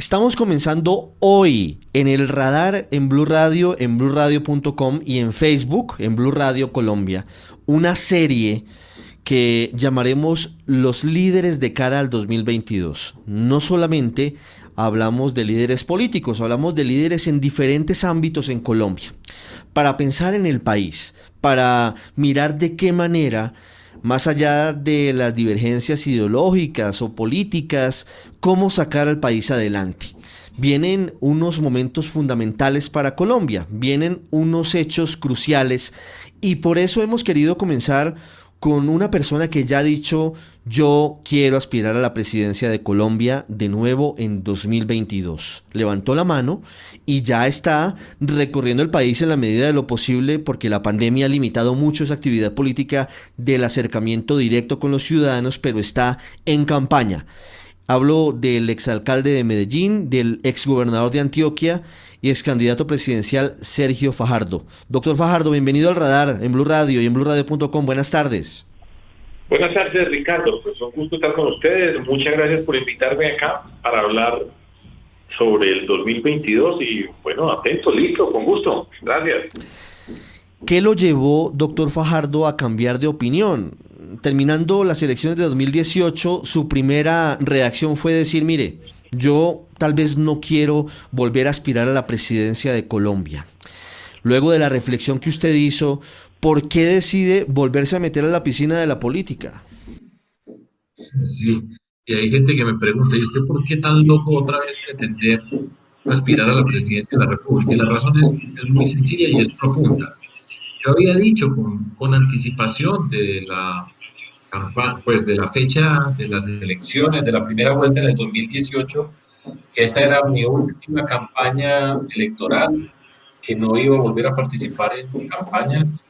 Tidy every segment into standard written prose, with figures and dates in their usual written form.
Estamos comenzando hoy en el radar en Blue Radio, en bluradio.com y en Facebook, en Blue Radio Colombia, una serie que llamaremos Los líderes de cara al 2022. No solamente hablamos de líderes políticos, hablamos de líderes en diferentes ámbitos en Colombia, para pensar en el país, para mirar de qué manera, más allá de las divergencias ideológicas o políticas, cómo sacar al país adelante. Vienen unos momentos fundamentales para Colombia, vienen unos hechos cruciales y por eso hemos querido comenzar con una persona que ya ha dicho: yo quiero aspirar a la presidencia de Colombia de nuevo en 2022. Levantó la mano y ya está recorriendo el país en la medida de lo posible, porque la pandemia ha limitado mucho esa actividad política del acercamiento directo con los ciudadanos, pero está en campaña. Hablo del exalcalde de Medellín, del exgobernador de Antioquia y ex candidato presidencial Sergio Fajardo. Doctor Fajardo, bienvenido al radar en Blue Radio y en bluradio.com. Buenas tardes. Buenas tardes, Ricardo. Pues un gusto estar con ustedes. Muchas gracias por invitarme acá para hablar sobre el 2022 y bueno, atento, listo, con gusto. Gracias. ¿Qué lo llevó, doctor Fajardo, a cambiar de opinión? Terminando las elecciones de 2018, su primera reacción fue decir: mire, yo tal vez no quiero volver a aspirar a la presidencia de Colombia. Luego de la reflexión que usted hizo, ¿por qué decide volverse a meter a la piscina de la política? Sí, y hay gente que me pregunta, ¿y usted por qué tan loco otra vez pretender aspirar a la presidencia de la República? Y la razón es muy sencilla y es profunda. Yo había dicho con anticipación de la pues de la fecha de las elecciones, de la primera vuelta en el 2018, que esta era mi última campaña electoral, que no iba a volver a participar en campañas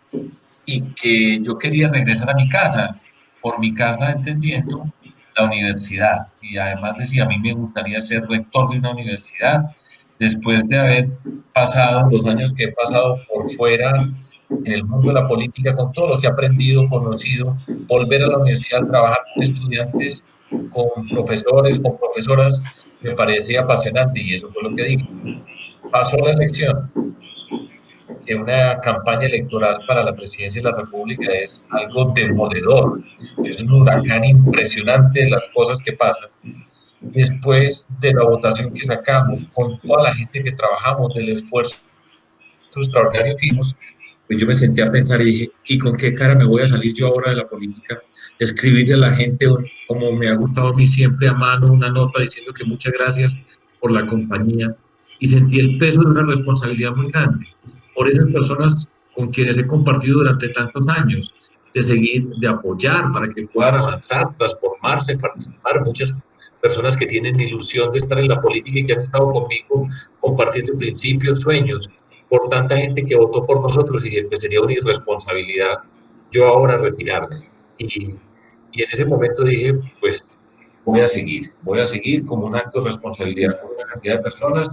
y que yo quería regresar a mi casa, por mi casa entendiendo la universidad. Y además decía, a mí me gustaría ser rector de una universidad, después de haber pasado los años que he pasado por fuera en el mundo de la política, con todo lo que he aprendido, conocido, volver a la universidad, trabajar con estudiantes, con profesores, con profesoras, me parecía apasionante y eso fue lo que dije. Pasó la elección, que una campaña electoral para la presidencia de la República es algo demoledor, es un huracán impresionante las cosas que pasan. Después de la votación que sacamos, con toda la gente que trabajamos, del esfuerzo extraordinario que hicimos, pues yo me senté a pensar y dije, ¿y con qué cara me voy a salir yo ahora de la política? Escribirle a la gente, como me ha gustado a mí siempre, a mano, una nota diciendo que muchas gracias por la compañía. Y sentí el peso de una responsabilidad muy grande por esas personas con quienes he compartido durante tantos años, de seguir, de apoyar para que puedan avanzar, transformarse, participar. Muchas personas que tienen ilusión de estar en la política y que han estado conmigo compartiendo principios, sueños, por tanta gente que votó por nosotros, y dije, pues sería una irresponsabilidad yo ahora retirarme. Y en ese momento dije, pues voy a seguir como un acto de responsabilidad con una cantidad de personas,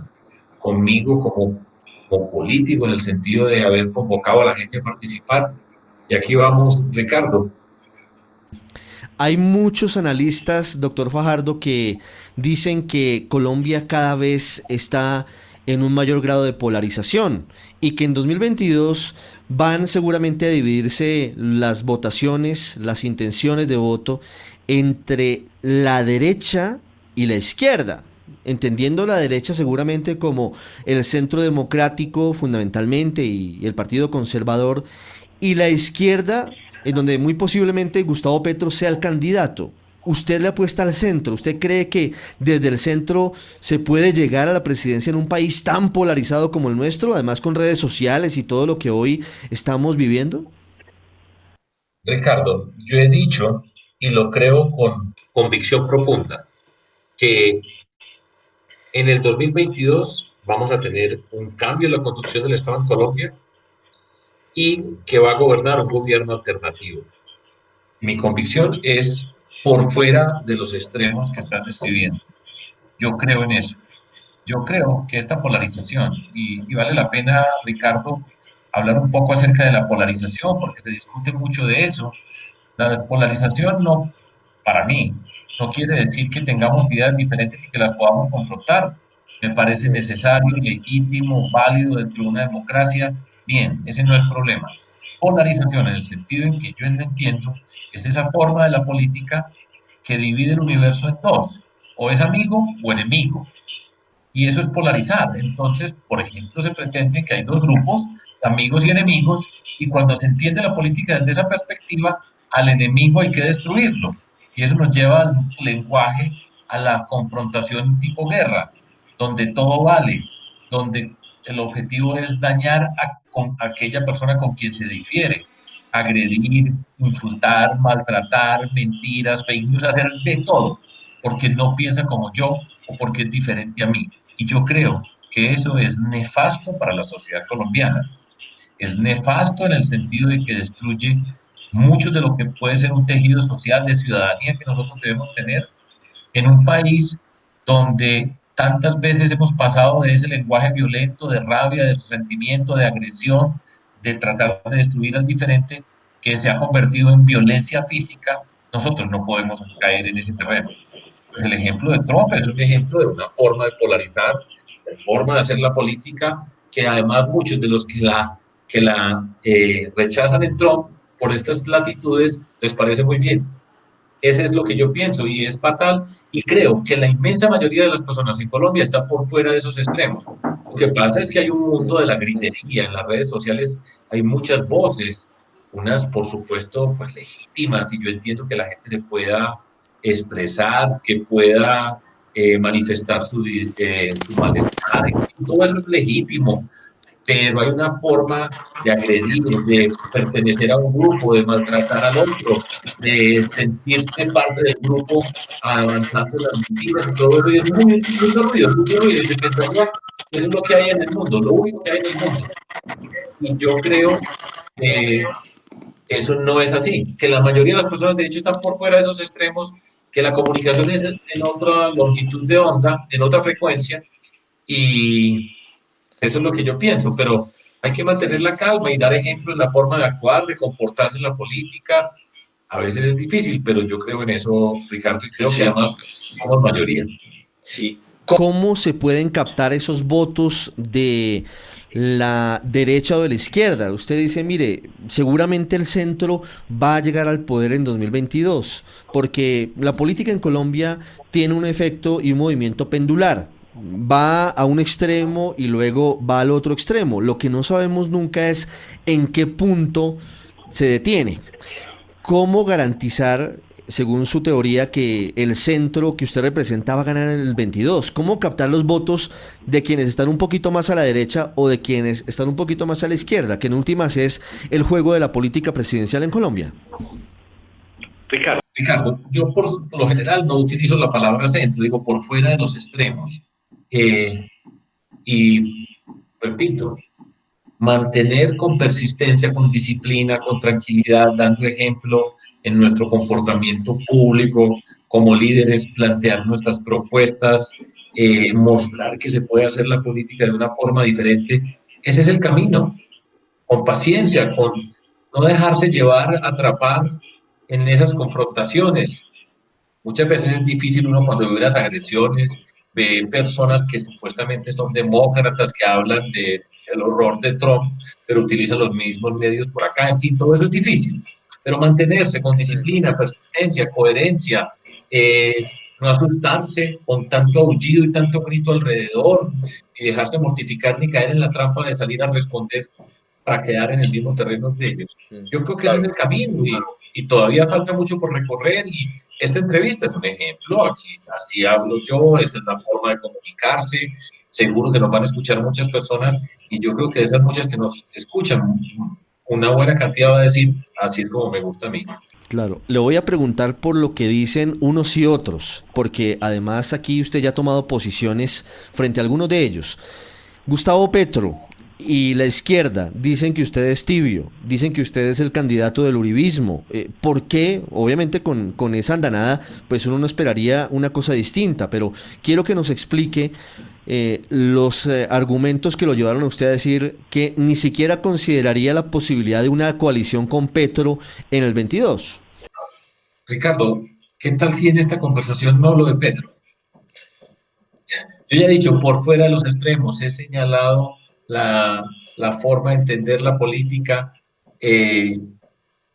conmigo como político, en el sentido de haber convocado a la gente a participar. Y aquí vamos, Ricardo. Hay muchos analistas, doctor Fajardo, que dicen que Colombia cada vez está en un mayor grado de polarización y que en 2022 van seguramente a dividirse las votaciones, las intenciones de voto entre la derecha y la izquierda, entendiendo la derecha seguramente como el centro democrático fundamentalmente y el partido conservador, y la izquierda en donde muy posiblemente Gustavo Petro sea el candidato. ¿Usted le apuesta al centro? ¿Usted cree que desde el centro se puede llegar a la presidencia en un país tan polarizado como el nuestro, además con redes sociales y todo lo que hoy estamos viviendo? Ricardo, yo he dicho, y lo creo con convicción profunda, que en el 2022 vamos a tener un cambio en la conducción del Estado en Colombia y que va a gobernar un gobierno alternativo. Mi convicción es por fuera de los extremos que están describiendo. Yo creo en eso. Yo creo que esta polarización, y vale la pena, Ricardo, hablar un poco acerca de la polarización, porque se discute mucho de eso. La polarización no, para mí, no quiere decir que tengamos ideas diferentes y que las podamos confrontar. me parece necesario, legítimo, válido dentro de una democracia, bien, ese no es problema. Polarización en el sentido en que yo entiendo es esa forma de la política que divide el universo en dos, o es amigo o enemigo, y eso es polarizar. Entonces, por ejemplo, se pretende que hay dos grupos, amigos y enemigos, y cuando se entiende la política desde esa perspectiva, al enemigo hay que destruirlo. Y eso nos lleva al lenguaje, a la confrontación tipo guerra, donde todo vale, donde el objetivo es dañar a aquella persona con quien se difiere, agredir, insultar, maltratar, mentiras, fake news, hacer de todo, porque no piensa como yo o porque es diferente a mí. Y yo creo que eso es nefasto para la sociedad colombiana. Es nefasto en el sentido de que destruye mucho de lo que puede ser un tejido social de ciudadanía que nosotros debemos tener en un país donde tantas veces hemos pasado de ese lenguaje violento, de rabia, de resentimiento, de agresión, de tratar de destruir al diferente, que se ha convertido en violencia física. Nosotros no podemos caer en ese terreno. Pues el ejemplo de Trump es un ejemplo de una forma de polarizar, de forma de hacer la política, que además muchos de los que la rechazan en Trump por estas latitudes les parece muy bien. Ese es lo que yo pienso y es fatal. Y creo que la inmensa mayoría de las personas en Colombia está por fuera de esos extremos. Lo que pasa es que hay un mundo de la gritería. En las redes sociales hay muchas voces, unas por supuesto pues legítimas, y yo entiendo que la gente se pueda expresar, que pueda manifestar su malestar. Todo eso es legítimo, pero hay una forma de agredir, de pertenecer a un grupo, de maltratar al otro, de sentirse parte del grupo avanzando las mentiras y todo eso. Y es mucho ruido. Y se pensaría que eso es lo que hay en el mundo, lo único que hay en el mundo. Y yo creo que eso no es así, que la mayoría de las personas de hecho están por fuera de esos extremos, que la comunicación es en otra longitud de onda, en otra frecuencia, y eso es lo que yo pienso, pero hay que mantener la calma y dar ejemplo en la forma de actuar, de comportarse en la política. A veces es difícil, pero yo creo en eso, Ricardo, y creo que Sí, además somos mayoría. sí. ¿Cómo se pueden captar esos votos de la derecha o de la izquierda? Usted dice, mire, seguramente el centro va a llegar al poder en 2022, porque la política en Colombia tiene un efecto y un movimiento pendular. Va a un extremo y luego va al otro extremo. Lo que no sabemos nunca es en qué punto se detiene. ¿Cómo garantizar, según su teoría, que el centro que usted representa va a ganar en el 22? ¿Cómo captar los votos de quienes están un poquito más a la derecha o de quienes están un poquito más a la izquierda? Que en últimas es el juego de la política presidencial en Colombia. Ricardo, Ricardo, yo por lo general no utilizo la palabra centro, digo por fuera de los extremos. Eh, y repito, mantener con persistencia, con disciplina, con tranquilidad, dando ejemplo en nuestro comportamiento público como líderes, plantear nuestras propuestas, mostrar que se puede hacer la política de una forma diferente. Ese es el camino, con paciencia, con no dejarse llevar, atrapar en esas confrontaciones. Muchas veces es difícil uno cuando ve las agresiones, ve personas que supuestamente son demócratas, que hablan del horror de Trump, pero utilizan los mismos medios por acá. En fin, todo eso es difícil. Pero mantenerse con disciplina, persistencia, coherencia, no asustarse con tanto aullido y tanto grito alrededor, ni dejarse mortificar ni caer en la trampa de salir a responder para quedar en el mismo terreno de ellos. Yo creo que ese es el camino y todavía falta mucho por recorrer y esta entrevista es un ejemplo, aquí así hablo yo, esa es la forma de comunicarse, seguro que nos van a escuchar muchas personas y yo creo que de esas muchas que nos escuchan, una buena cantidad va a decir, así es como me gusta a mí. Claro, le voy a preguntar por lo que dicen unos y otros, porque además aquí usted ya ha tomado posiciones frente a algunos de ellos. Gustavo Petro y la izquierda dicen que usted es tibio, dicen que usted es el candidato del uribismo. ¿Por qué? Obviamente con esa andanada, pues uno no esperaría una cosa distinta, pero quiero que nos explique los argumentos que lo llevaron a usted a decir que ni siquiera consideraría la posibilidad de una coalición con Petro en el 22. Ricardo, ¿qué tal si en esta conversación no hablo de Petro? Yo ya he dicho, por fuera de los extremos, he señalado la, la forma de entender la política, eh,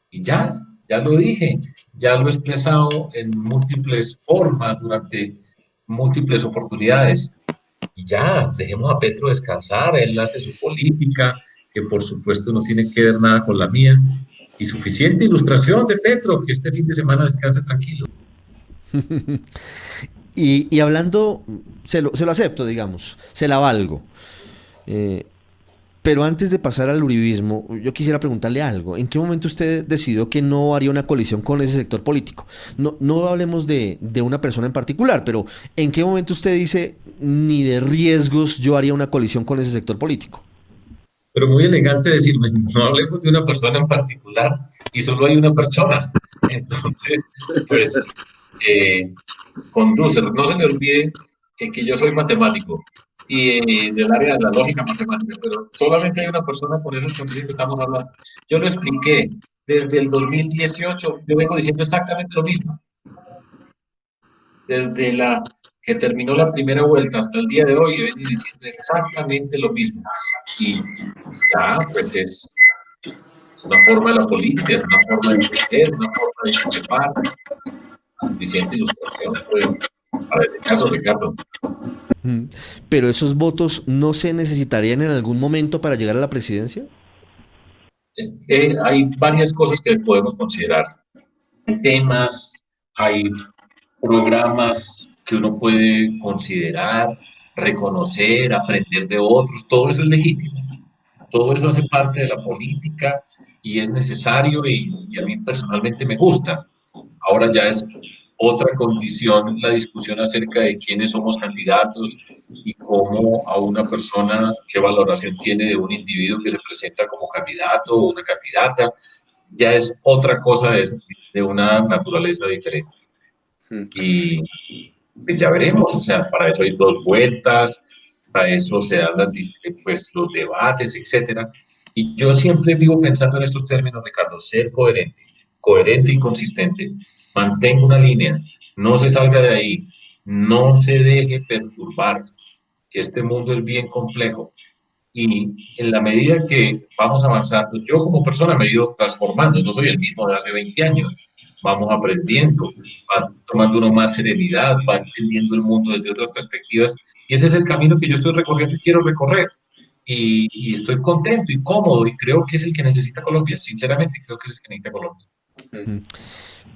y ya lo dije, ya lo he expresado en múltiples formas durante múltiples oportunidades. Y ya, dejemos a Petro descansar, él hace su política, que por supuesto no tiene que ver nada con la mía. Y suficiente ilustración de Petro, que este fin de semana descanse tranquilo. Y hablando, se lo acepto, digamos, se la valgo. Eh, pero antes de pasar al uribismo, yo quisiera preguntarle algo. ¿En qué momento usted decidió que no haría una coalición con ese sector político? No, no hablemos de una persona en particular, pero ¿en qué momento usted dice, ni de riesgos yo haría una coalición con ese sector político? Pero muy elegante decirme, no hablemos de una persona en particular y solo hay una persona. Entonces, pues, eh, conduce, no se le olvide que yo soy matemático y del área de la lógica matemática, pero solamente hay una persona con esas condiciones que estamos hablando. Yo lo expliqué desde el 2018, yo vengo diciendo exactamente lo mismo, desde la que terminó la primera vuelta hasta el día de hoy, he venido diciendo exactamente lo mismo. Y ya, pues es una forma de la política, es una forma de entender, una forma de discrepar, suficiente ilustración. Pues, para ese caso, Ricardo. Mm. Pero esos votos no se necesitarían en algún momento para llegar a la presidencia. Hay varias cosas que podemos considerar. Temas, hay programas que uno puede considerar, reconocer, aprender de otros, todo eso es legítimo. Todo eso hace parte de la política y es necesario y a mí personalmente me gusta. Ahora ya es otra condición la discusión acerca de quiénes somos candidatos y cómo a una persona, qué valoración tiene de un individuo que se presenta como candidato o una candidata, ya es otra cosa de una naturaleza diferente. Y pues ya veremos, o sea, para eso hay dos vueltas, para eso se dan pues, los debates, etcétera. Y yo siempre vivo pensando en estos términos, Ricardo, ser coherente, coherente y consistente. Mantenga una línea, no se salga de ahí, no se deje perturbar, que este mundo es bien complejo. Y en la medida que vamos avanzando, yo como persona me he ido transformando, no soy el mismo de hace 20 años, vamos aprendiendo, va tomando uno más serenidad, va entendiendo el mundo desde otras perspectivas, y ese es el camino que yo estoy recorriendo y quiero recorrer. Y estoy contento y cómodo y creo que es el que necesita Colombia, sinceramente creo que es el que necesita Colombia. Mm.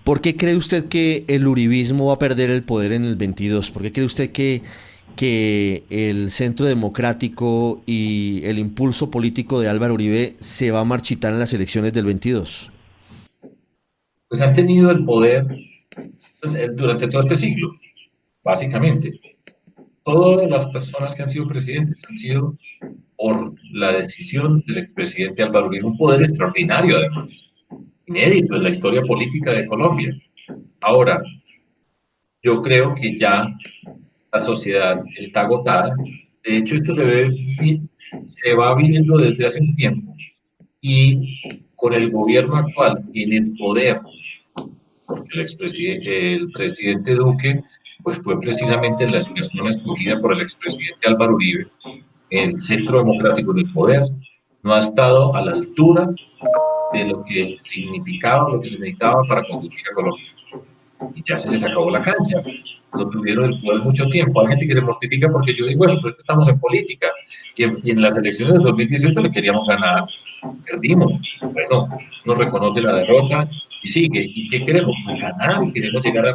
¿Por qué cree usted que el uribismo va a perder el poder en el 22? ¿Por qué cree usted que el Centro Democrático y el impulso político de Álvaro Uribe se va a marchitar en las elecciones del 22? Pues han tenido el poder durante todo este siglo, básicamente. Todas las personas que han sido presidentes han sido por la decisión del expresidente Álvaro Uribe, un poder extraordinario además, inédito en la historia política de Colombia. Ahora, yo creo que ya la sociedad está agotada. De hecho, esto se va viviendo desde hace un tiempo y con el gobierno actual en el poder, porque el presidente Duque pues fue precisamente la persona escogida por el expresidente Álvaro Uribe, el Centro Democrático en el poder, no ha estado a la altura de lo que significaba, lo que se necesitaba para conducir a Colombia. Y ya se les acabó la cancha. No tuvieron el poder mucho tiempo. Hay gente que se mortifica porque yo digo eso, pero es que estamos en política. Y en las elecciones del 2018 le queríamos ganar, perdimos. Bueno, nos reconoce la derrota y sigue. ¿Y qué queremos? Pues ganar y queremos llegar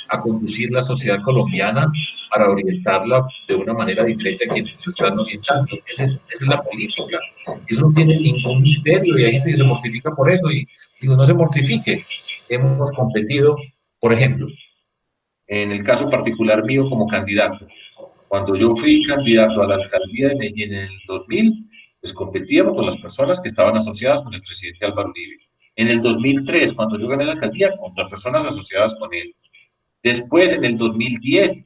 a conducir la sociedad colombiana para orientarla de una manera diferente a quienes lo están orientando. Esa es la política. Eso no tiene ningún misterio y hay gente que se mortifica por eso y digo, no se mortifique. Hemos competido, por ejemplo, en el caso particular mío como candidato. Cuando yo fui candidato a la alcaldía de Medellín en el 2000, pues competíamos con las personas que estaban asociadas con el presidente Álvaro Uribe. En el 2003, cuando yo gané la alcaldía, contra personas asociadas con él. Después, en el 2010,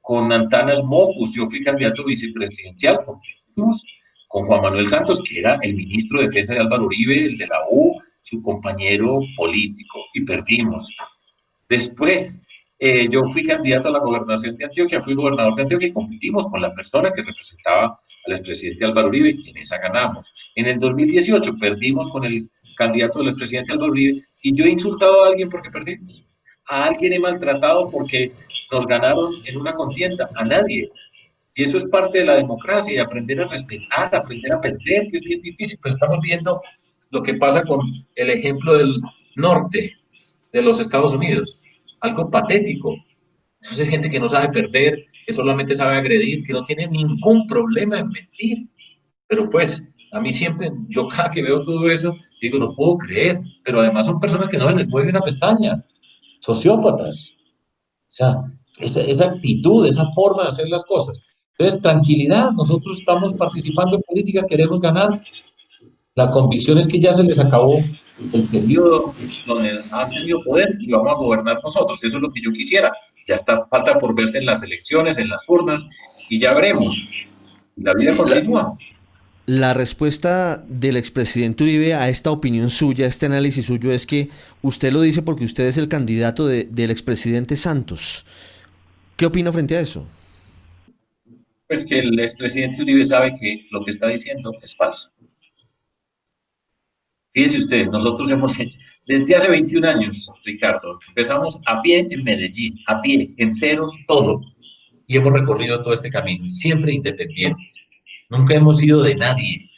con Antanas Mocus, yo fui candidato vicepresidencial, competimos con Juan Manuel Santos, que era el ministro de Defensa de Álvaro Uribe, el de la U, su compañero político, y perdimos. Después, Yo fui candidato a la gobernación de Antioquia, fui gobernador de Antioquia y competimos con la persona que representaba al expresidente Álvaro Uribe y en esa ganamos. En el 2018 perdimos con el candidato del expresidente Álvaro Uribe y yo he insultado a alguien porque perdimos. A alguien he maltratado porque nos ganaron en una contienda. A nadie. Y eso es parte de la democracia, y aprender a respetar, aprender a perder, que es bien difícil. Pues estamos viendo lo que pasa con el ejemplo del norte de los Estados Unidos. Algo patético. Entonces, hay gente que no sabe perder, que solamente sabe agredir, que no tiene ningún problema en mentir. Pero pues, a mí siempre, yo cada que veo todo eso, digo, no puedo creer. Pero además son personas que no se les mueve una pestaña, sociópatas. O sea, esa actitud, esa forma de hacer las cosas. Entonces, tranquilidad, nosotros estamos participando en política, queremos ganar. La convicción es que ya se les acabó el periodo donde han tenido poder y vamos a gobernar nosotros. Eso es lo que yo quisiera. Ya está, falta por verse en las elecciones, en las urnas, y ya veremos. La vida Sí, continúa. la respuesta del expresidente Uribe a esta opinión suya, a este análisis suyo, es que usted lo dice porque usted es el candidato del expresidente Santos. ¿Qué opina frente a eso? Pues que el expresidente Uribe sabe que lo que está diciendo es falso. Fíjense ustedes, nosotros hemos hecho, desde hace 21 años, Ricardo, empezamos a pie en Medellín, a pie, en ceros, todo, y hemos recorrido todo este camino, siempre independientes. Nunca hemos sido de nadie,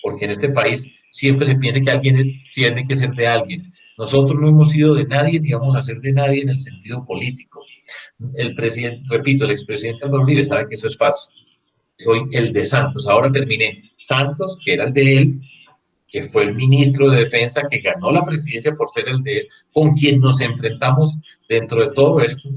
porque en este país siempre se piensa que alguien tiene que ser de alguien. Nosotros no hemos sido de nadie ni vamos a ser de nadie en el sentido político. El presidente, repito, el expresidente Álvaro Uribe sabe que eso es falso. Soy el de Santos. Ahora terminé Santos, que era el de él, que fue el ministro de Defensa que ganó la presidencia por ser el de él, con quien nos enfrentamos dentro de todo esto.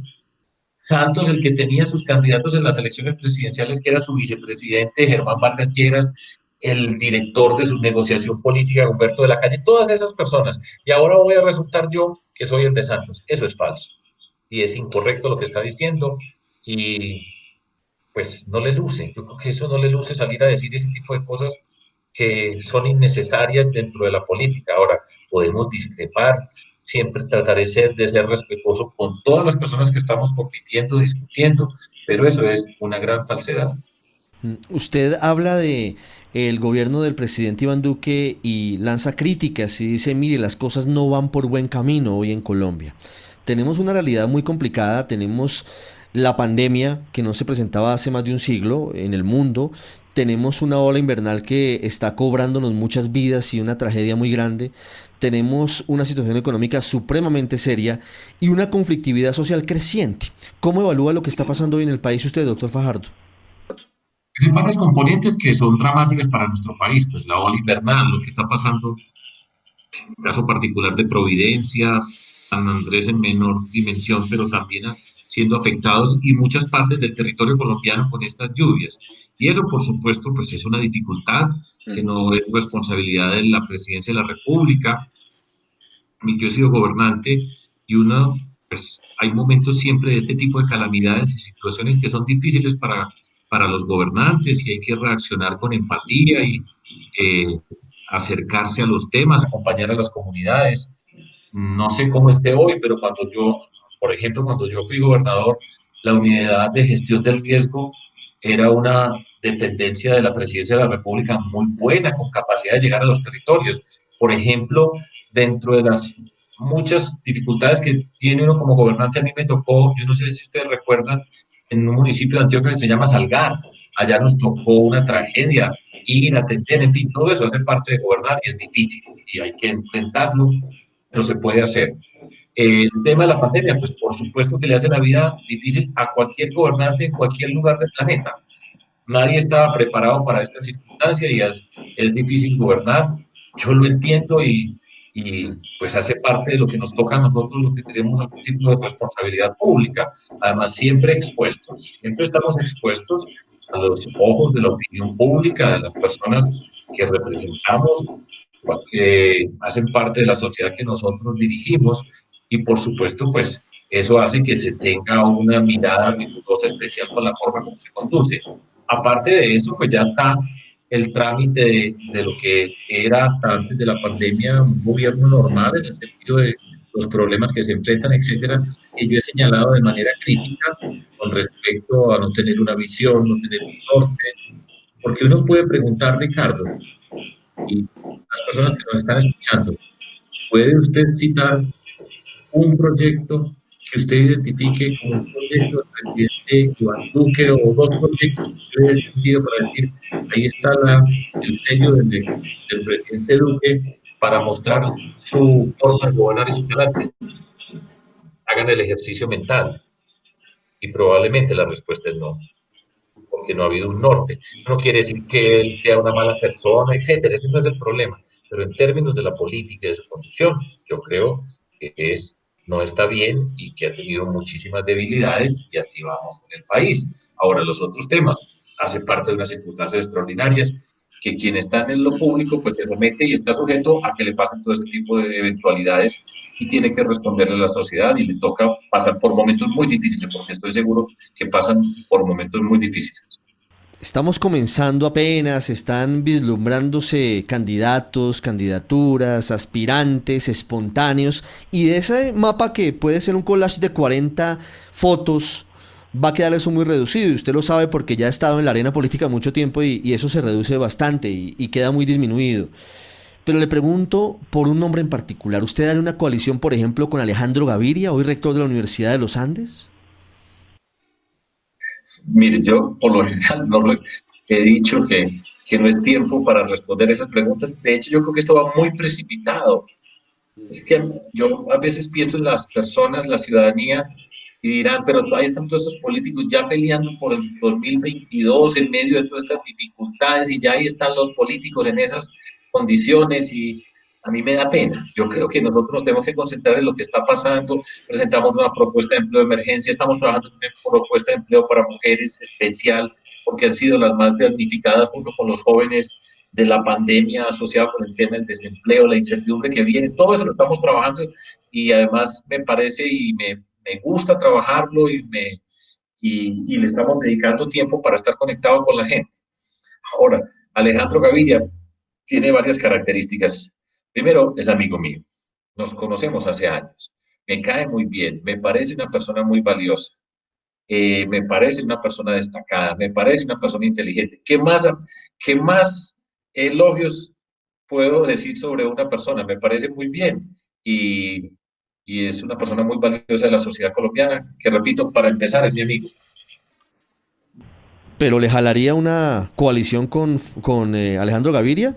Santos, el que tenía sus candidatos en las elecciones presidenciales, que era su vicepresidente, Germán Vargas Lleras, el director de su negociación política, Humberto de la Calle, todas esas personas. Y ahora voy a resultar yo que soy el de Santos. Eso es falso. Y es incorrecto lo que está diciendo. Y pues no le luce. Yo creo que eso no le luce salir a decir ese tipo de cosas que son innecesarias dentro de la política. Ahora, podemos discrepar, siempre trataré de ser respetuoso con todas las personas que estamos compitiendo, discutiendo, pero eso es una gran falsedad. Usted habla de el gobierno del presidente Iván Duque y lanza críticas y dice, mire, las cosas no van por buen camino hoy en Colombia. Tenemos una realidad muy complicada, tenemos la pandemia que no se presentaba hace más de un siglo en el mundo, tenemos una ola invernal que está cobrándonos muchas vidas y una tragedia muy grande, tenemos una situación económica supremamente seria y una conflictividad social creciente. ¿Cómo evalúa lo que está pasando hoy en el país usted, doctor Fajardo? Hay varias componentes que son dramáticas para nuestro país, pues la ola invernal, lo que está pasando, el caso particular de Providencia, San Andrés en menor dimensión, pero también siendo afectados y muchas partes del territorio colombiano con estas lluvias. Y eso, por supuesto, pues es una dificultad que no es responsabilidad de la presidencia de la República, ni yo he sido gobernante, y uno, pues hay momentos siempre de este tipo de calamidades y situaciones que son difíciles para los gobernantes y hay que reaccionar con empatía y eh, acercarse a los temas, acompañar a las comunidades. No sé cómo esté hoy, pero por ejemplo, cuando yo fui gobernador, la unidad de gestión del riesgo era una dependencia de la presidencia de la República muy buena, con capacidad de llegar a los territorios. Por ejemplo, dentro de las muchas dificultades que tiene uno como gobernante, a mí me tocó, yo no sé si ustedes recuerdan, en un municipio de Antioquia que se llama Salgar, allá nos tocó una tragedia, ir a atender, en fin, todo eso hace parte de gobernar y es difícil y hay que enfrentarlo, pero se puede hacer. El tema de la pandemia, pues por supuesto que le hace la vida difícil a cualquier gobernante en cualquier lugar del planeta. Nadie estaba preparado para esta circunstancia y es difícil gobernar. Yo lo entiendo y pues hace parte de lo que nos toca a nosotros los que tenemos algún tipo de responsabilidad pública. Además, siempre estamos expuestos a los ojos de la opinión pública, de las personas que representamos, que hacen parte de la sociedad que nosotros dirigimos y por supuesto, pues eso hace que se tenga una mirada rigurosa especial con la forma como se conduce. Aparte de eso, pues ya está el trámite de lo que era hasta antes de la pandemia un gobierno normal en el sentido de los problemas que se enfrentan, etcétera, que yo he señalado de manera crítica con respecto a no tener una visión, no tener un norte, porque uno puede preguntar, Ricardo, y las personas que nos están escuchando, ¿puede usted citar un proyecto que usted identifique como un proyecto del presidente Iván Duque o dos proyectos que usted le dé sentido para decir, ahí está el sello del presidente Duque para mostrar su forma de gobernar y su carácter? Hagan el ejercicio mental y probablemente la respuesta es no, porque no ha habido un norte. No quiere decir que él sea una mala persona, etcétera, ese no es el problema, pero en términos de la política y de su conducción, yo creo que no está bien y que ha tenido muchísimas debilidades y así vamos con el país. Ahora, los otros temas, hace parte de unas circunstancias extraordinarias que quien está en lo público pues se somete y está sujeto a que le pasen todo ese tipo de eventualidades y tiene que responderle a la sociedad y le toca pasar por momentos muy difíciles, porque estoy seguro que pasan por momentos muy difíciles. Estamos comenzando apenas, están vislumbrándose candidatos, candidaturas, aspirantes, espontáneos, y de ese mapa que puede ser un collage de 40 fotos, va a quedar eso muy reducido, y usted lo sabe porque ya ha estado en la arena política mucho tiempo y eso se reduce bastante y queda muy disminuido. Pero le pregunto por un nombre en particular. ¿Usted haría una coalición, por ejemplo, con Alejandro Gaviria, hoy rector de la Universidad de los Andes? Mire, yo por lo general no he dicho que no es tiempo para responder esas preguntas. De hecho, yo creo que esto va muy precipitado. Es que yo a veces pienso en las personas, la ciudadanía, y dirán, pero ahí están todos esos políticos ya peleando por el 2022 en medio de todas estas dificultades y ya ahí están los políticos en esas condiciones y a mí me da pena. Yo creo que nosotros nos tenemos que concentrar en lo que está pasando. Presentamos una propuesta de empleo de emergencia, estamos trabajando en una propuesta de empleo para mujeres especial porque han sido las más damnificadas junto con los jóvenes de la pandemia asociada con el tema del desempleo, la incertidumbre que viene, todo eso lo estamos trabajando y además me parece y me gusta trabajarlo y le estamos dedicando tiempo para estar conectado con la gente. Ahora, Alejandro Gaviria tiene varias características. Primero, es amigo mío, nos conocemos hace años, me cae muy bien, me parece una persona muy valiosa. Me parece una persona destacada, me parece una persona inteligente. Qué más elogios puedo decir sobre una persona? Me parece muy bien y, y es una persona muy valiosa de la sociedad colombiana, que repito, para empezar, es mi amigo. ¿Pero le jalaría una coalición con Alejandro Gaviria?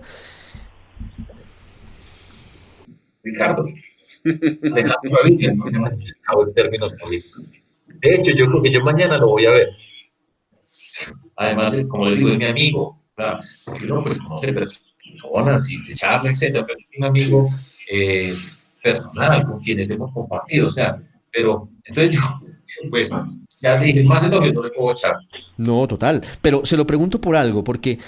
Ricardo, Alejandro Gaviria no se ha manifestado en términos políticos. De hecho, yo creo que yo mañana lo voy a ver. Además, como les digo, es mi amigo. O sea, porque uno pues conoce personas y se charla, etcétera, pero es un amigo eh, personal con quienes hemos compartido. O sea, pero entonces yo, pues ya dije, más elogios no le puedo echar. No, total. Pero se lo pregunto por algo, porque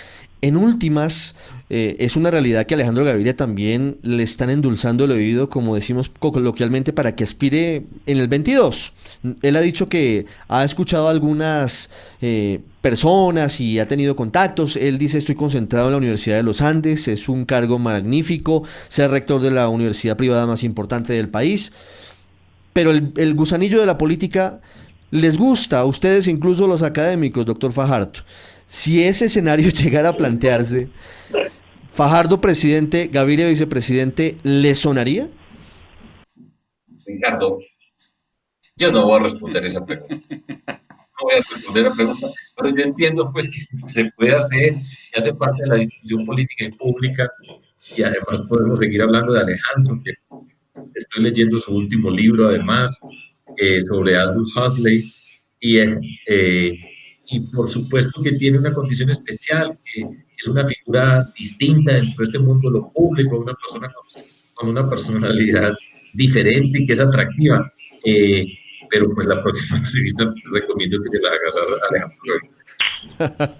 en últimas es una realidad que a Alejandro Gaviria también le están endulzando el oído, como decimos coloquialmente, para que aspire en el 22. Él ha dicho que ha escuchado a algunas personas y ha tenido contactos. Él dice, estoy concentrado en la Universidad de los Andes, es un cargo magnífico, ser rector de la universidad privada más importante del país. Pero el gusanillo de la política les gusta a ustedes, incluso los académicos, doctor Fajardo. Si ese escenario llegara a plantearse, Fajardo presidente, Gaviria vicepresidente, ¿le sonaría? Ricardo, yo no voy a responder esa pregunta. No voy a responder la pregunta, pero yo entiendo pues que se puede hacer y hace parte de la discusión política y pública y además podemos seguir hablando de Alejandro, que estoy leyendo su último libro además sobre Aldous Huxley y, eh, y por supuesto que tiene una condición especial, que es una figura distinta dentro de este mundo de lo público, una persona con una personalidad diferente y que es atractiva. Eh, pero pues la próxima entrevista recomiendo que se la hagas a Alejandro.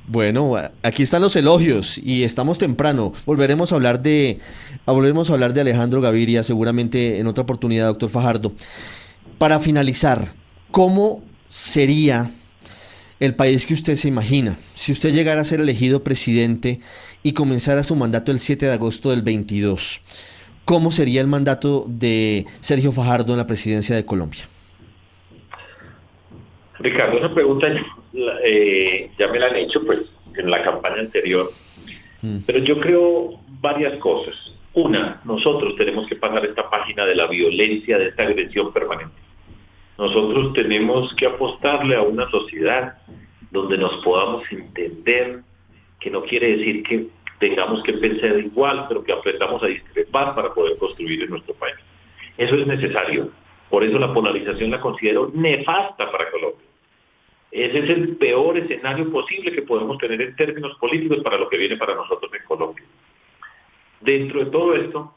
Bueno, aquí están los elogios y estamos temprano. Volveremos a hablar de Alejandro Gaviria seguramente en otra oportunidad, doctor Fajardo. Para finalizar, ¿cómo sería el país que usted se imagina si usted llegara a ser elegido presidente y comenzara su mandato el 7 de agosto del 22? ¿cómo sería el mandato de Sergio Fajardo en la presidencia de Colombia? Ricardo, esa pregunta ya me la han hecho pues en la campaña anterior, pero yo creo varias cosas. Una, nosotros tenemos que pasar esta página de la violencia, de esta agresión permanente. Nosotros tenemos que apostarle a una sociedad donde nos podamos entender, que no quiere decir que tengamos que pensar igual, pero que aprendamos a discrepar para poder construir en nuestro país. Eso es necesario. Por eso la polarización la considero nefasta para Colombia. Ese es el peor escenario posible que podemos tener en términos políticos para lo que viene para nosotros en Colombia. Dentro de todo esto,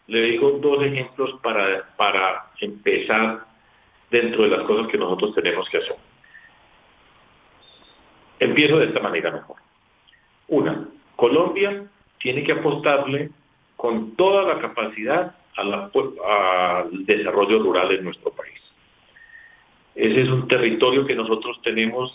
le digo dos ejemplos para empezar dentro de las cosas que nosotros tenemos que hacer. Empiezo de esta manera mejor. Una, Colombia tiene que apostarle con toda la capacidad al desarrollo rural en nuestro país. Ese es un territorio que nosotros tenemos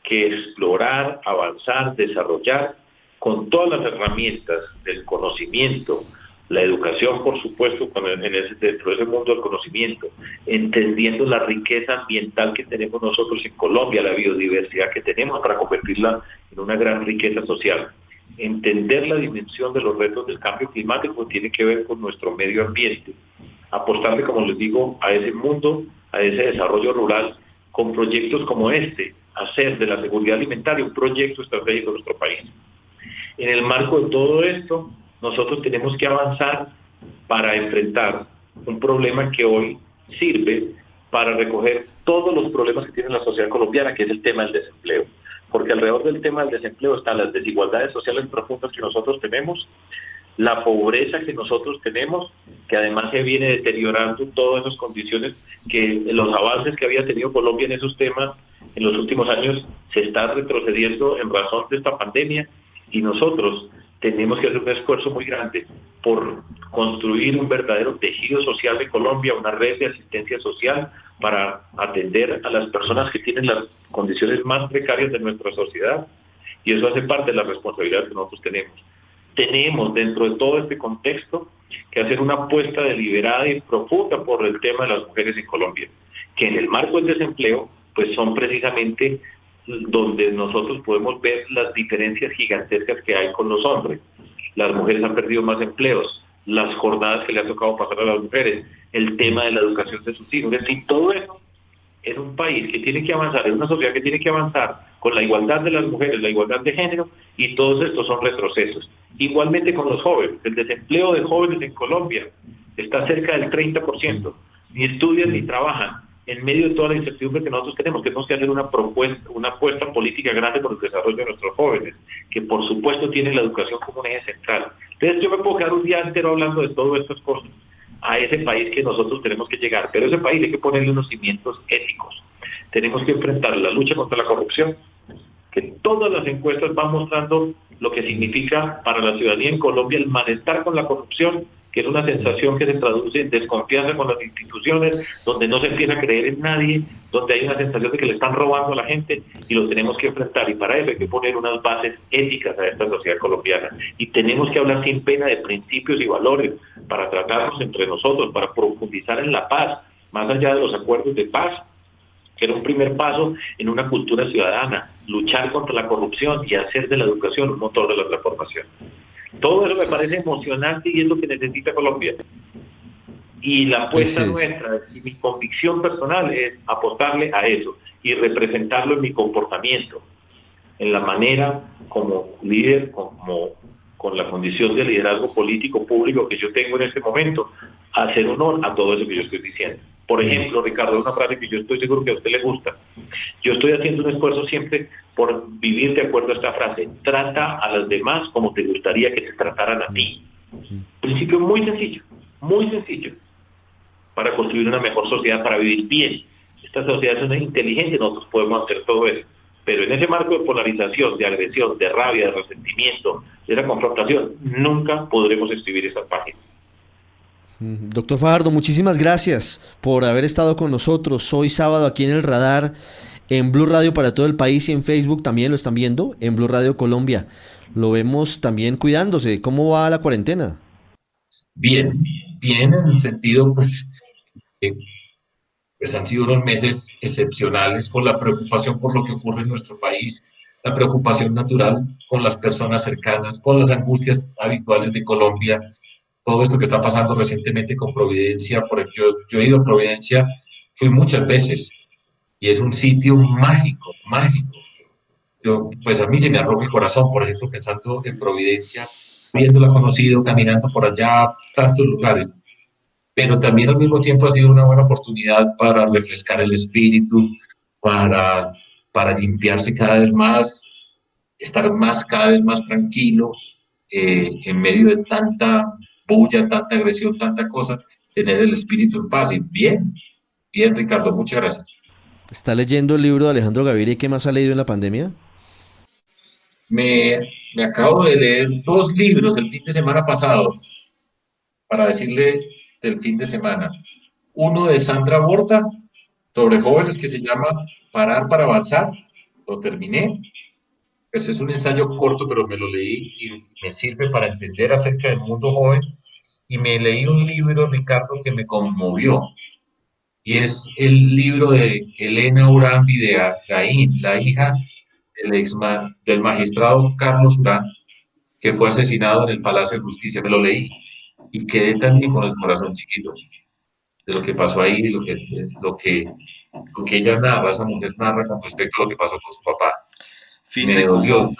que explorar, avanzar, desarrollar con todas las herramientas del conocimiento, la educación, por supuesto, dentro de ese mundo del conocimiento, entendiendo la riqueza ambiental que tenemos nosotros en Colombia, la biodiversidad que tenemos para convertirla en una gran riqueza social. Entender la dimensión de los retos del cambio climático que tiene que ver con nuestro medio ambiente. Apostarle, como les digo, a ese mundo, a ese desarrollo rural, con proyectos como este, hacer de la seguridad alimentaria un proyecto estratégico de nuestro país. En el marco de todo esto, nosotros tenemos que avanzar para enfrentar un problema que hoy sirve para recoger todos los problemas que tiene la sociedad colombiana, que es el tema del desempleo. Porque alrededor del tema del desempleo están las desigualdades sociales profundas que nosotros tenemos, la pobreza que nosotros tenemos, que además se viene deteriorando todas esas condiciones, que los avances que había tenido Colombia en esos temas en los últimos años se está retrocediendo en razón de esta pandemia, y nosotros tenemos que hacer un esfuerzo muy grande por construir un verdadero tejido social de Colombia, una red de asistencia social para atender a las personas que tienen las condiciones más precarias de nuestra sociedad, y eso hace parte de la responsabilidad que nosotros tenemos. Tenemos dentro de todo este contexto que hacer una apuesta deliberada y profunda por el tema de las mujeres en Colombia, que en el marco del desempleo pues son precisamente donde nosotros podemos ver las diferencias gigantescas que hay con los hombres. Las mujeres han perdido más empleos, las jornadas que le ha tocado pasar a las mujeres, el tema de la educación de sus hijos, es decir, todo eso es un país que tiene que avanzar, es una sociedad que tiene que avanzar con la igualdad de las mujeres, la igualdad de género, y todos estos son retrocesos. Igualmente con los jóvenes, el desempleo de jóvenes en Colombia está cerca del 30%, ni estudian ni trabajan. En medio de toda la incertidumbre que nosotros tenemos que hacer una apuesta política grande por el desarrollo de nuestros jóvenes, que por supuesto tienen la educación como un eje central. Entonces yo me puedo quedar un día entero hablando de todas estas cosas, a ese país que nosotros tenemos que llegar, pero ese país hay que ponerle unos cimientos éticos. Tenemos que enfrentar la lucha contra la corrupción, que todas las encuestas van mostrando lo que significa para la ciudadanía en Colombia el malestar con la corrupción, que es una sensación que se traduce en desconfianza con las instituciones, donde no se empieza a creer en nadie, donde hay una sensación de que le están robando a la gente, y lo tenemos que enfrentar, y para eso hay que poner unas bases éticas a esta sociedad colombiana, y tenemos que hablar sin pena de principios y valores para tratarnos entre nosotros, para profundizar en la paz, más allá de los acuerdos de paz, que era un primer paso en una cultura ciudadana, luchar contra la corrupción y hacer de la educación un motor de la transformación. Todo eso me parece emocionante y es lo que necesita Colombia. Y la apuesta nuestra y mi convicción personal es apostarle a eso y representarlo en mi comportamiento, en la manera como líder, con la condición de liderazgo político público que yo tengo en este momento, hacer honor a todo eso que yo estoy diciendo. Por ejemplo, Ricardo, una frase que yo estoy seguro que a usted le gusta. Yo estoy haciendo un esfuerzo siempre por vivir de acuerdo a esta frase. Trata a los demás como te gustaría que te trataran a ti. Principio muy sencillo, para construir una mejor sociedad, para vivir bien. Esta sociedad es una inteligente, nosotros podemos hacer todo eso. Pero en ese marco de polarización, de agresión, de rabia, de resentimiento, de la confrontación, nunca podremos escribir esa página. Doctor Fajardo, muchísimas gracias por haber estado con nosotros hoy sábado aquí en El Radar, en Blue Radio para todo el país, y en Facebook también lo están viendo, en Blue Radio Colombia. Lo vemos también cuidándose. ¿Cómo va la cuarentena? Bien, bien en el sentido, eh, pues han sido unos meses excepcionales con la preocupación por lo que ocurre en nuestro país, la preocupación natural con las personas cercanas, con las angustias habituales de Colombia, todo esto que está pasando recientemente con Providencia. Por ejemplo, yo he ido a Providencia, fui muchas veces y es un sitio mágico, mágico. Pues a mí se me arroja el corazón, por ejemplo, pensando en Providencia, habiéndola conocido, caminando por allá, tantos lugares, pero también al mismo tiempo ha sido una buena oportunidad para refrescar el espíritu, para, para limpiarse cada vez más, estar más, cada vez más tranquilo, en medio de tanta bulla, tanta agresión, tanta cosa, tener el espíritu en paz. Y bien, bien, Ricardo, muchas gracias. ¿Está leyendo el libro de Alejandro Gaviria y qué más ha leído en la pandemia? Me acabo de leer 2 libros el fin de semana pasado, para decirle del fin de semana. Uno de Sandra Borda, sobre jóvenes, que se llama Parar para avanzar. Lo terminé. Pues es un ensayo corto, pero me lo leí y me sirve para entender acerca del mundo joven. Y me leí un libro, Ricardo, que me conmovió. Y es el libro de Elena Urambi de Agaín, la hija del magistrado Carlos Urán, que fue asesinado en el Palacio de Justicia. Me lo leí y quedé también con el corazón chiquito de lo que pasó ahí, lo que ella narra, esa mujer narra con respecto a lo que pasó con su papá. Me Fíjese dolió. cómo,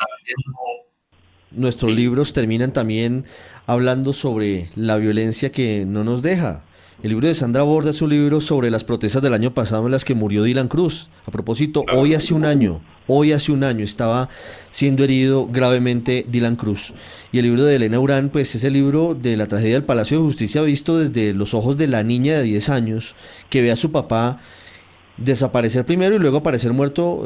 Nuestros sí, libros terminan también hablando sobre la violencia que no nos deja. El libro de Sandra Borda es un libro sobre las protestas del año pasado en las que murió Dylan Cruz. A propósito, claro, hoy hace un año estaba siendo herido gravemente Dylan Cruz. Y el libro de Elena Urán, pues es el libro de la tragedia del Palacio de Justicia visto desde los ojos de la niña de 10 años que ve a su papá desaparecer primero y luego aparecer muerto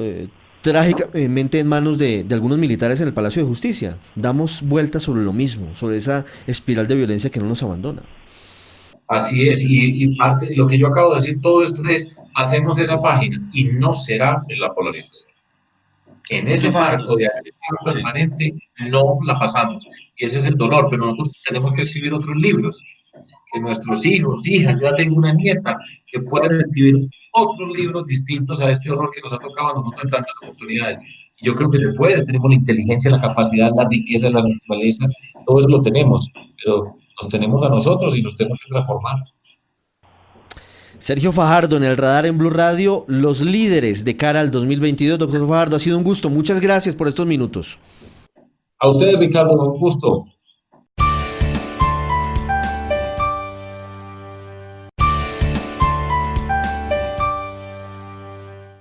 trágicamente en manos de algunos militares en el Palacio de Justicia. Damos vueltas sobre lo mismo, sobre esa espiral de violencia que no nos abandona. Así es, y parte de lo que yo acabo de decir, todo esto es, hacemos esa página y no será en la polarización. En ese Profesor marco Fajardo, de agresión sí, permanente no la pasamos. Y ese es el dolor, pero nosotros tenemos que escribir otros libros, que nuestros hijos, hijas, yo ya tengo una nieta, que puedan escribir otros libros distintos a este horror que nos ha tocado a nosotros en tantas oportunidades. Y yo creo que se puede, tenemos la inteligencia, la capacidad, la riqueza, la naturaleza, todo eso lo tenemos, pero nos tenemos a nosotros y nos tenemos que transformar. Sergio Fajardo en el radar en Blue Radio, los líderes de cara al 2022. Doctor Fajardo, ha sido un gusto. Muchas gracias por estos minutos. A ustedes, Ricardo, con gusto.